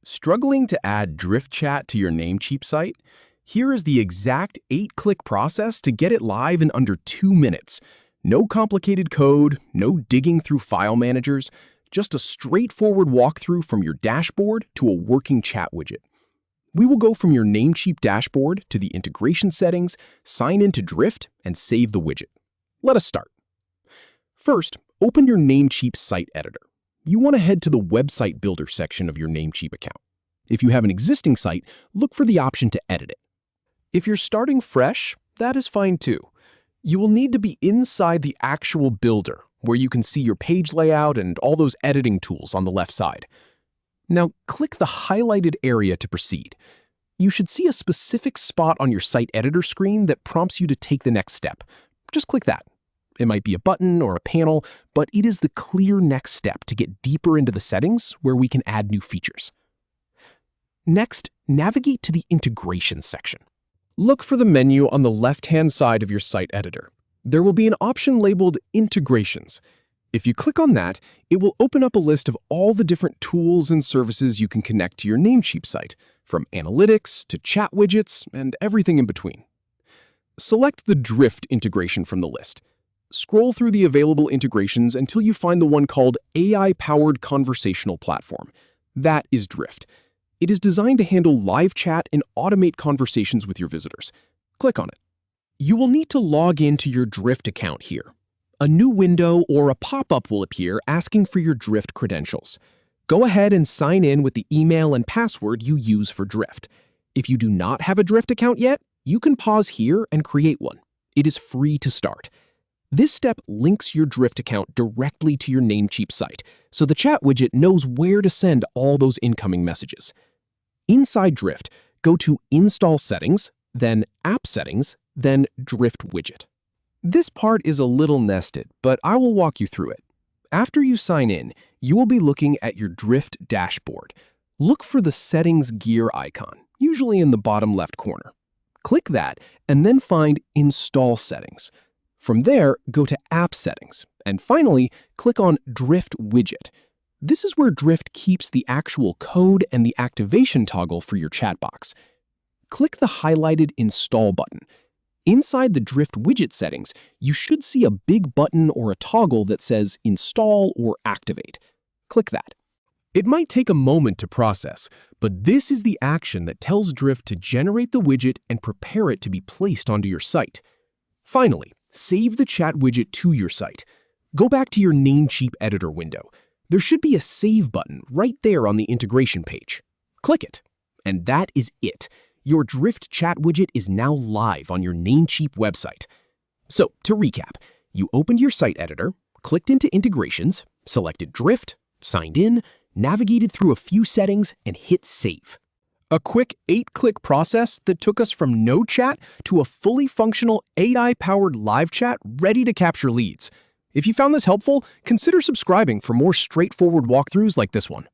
Struggling to add Drift Chat to your Namecheap site? Here is the exact 8-click process to get it live in under 2 minutes. No complicated code, no digging through file managers, just a straightforward walkthrough from your dashboard to a working chat widget. We will go from your Namecheap dashboard to the integration settings, sign into Drift, and save the widget. Let us start. First, open your Namecheap site editor. You want to head to the Website Builder section of your Namecheap account. If you have an existing site, look for the option to edit it. If you're starting fresh, that is fine too. You will need to be inside the actual builder, where you can see your page layout and all those editing tools on the left side. Now, click the highlighted area to proceed. You should see a specific spot on your site editor screen that prompts you to take the next step. Just click that. It might be a button or a panel, but it is the clear next step to get deeper into the settings where we can add new features. Next, navigate to the Integration section. Look for the menu on the left-hand side of your site editor. There will be an option labeled Integrations. If you click on that, it will open up a list of all the different tools and services you can connect to your Namecheap site, from analytics to chat widgets and everything in between. Select the Drift integration from the list. Scroll through the available integrations until you find the one called AI-Powered Conversational Platform. That is Drift. It is designed to handle live chat and automate conversations with your visitors. Click on it. You will need to log into your Drift account here. A new window or a pop-up will appear asking for your Drift credentials. Go ahead and sign in with the email and password you use for Drift. If you do not have a Drift account yet, you can pause here and create one. It is free to start. This step links your Drift account directly to your Namecheap site, so the chat widget knows where to send all those incoming messages. Inside Drift, go to Install Settings, then App Settings, then Drift Widget. This part is a little nested, but I will walk you through it. After you sign in, you will be looking at your Drift dashboard. Look for the Settings gear icon, usually in the bottom left corner. Click that, and then find Install Settings. From there, go to App Settings, and finally, click on Drift Widget. This is where Drift keeps the actual code and the activation toggle for your chat box. Click the highlighted Install button. Inside the Drift Widget settings, you should see a big button or a toggle that says Install or Activate. Click that. It might take a moment to process, but this is the action that tells Drift to generate the widget and prepare it to be placed onto your site. Finally, save the chat widget to your site. Go back to your Namecheap editor window. There should be a Save button right there on the integration page. Click it. And that is it. Your Drift chat widget is now live on your Namecheap website. So, to recap, you opened your site editor, clicked into Integrations, selected Drift, signed in, navigated through a few settings, and hit Save. A quick 8-click process that took us from no chat to a fully functional AI-powered live chat ready to capture leads. If you found this helpful, consider subscribing for more straightforward walkthroughs like this one.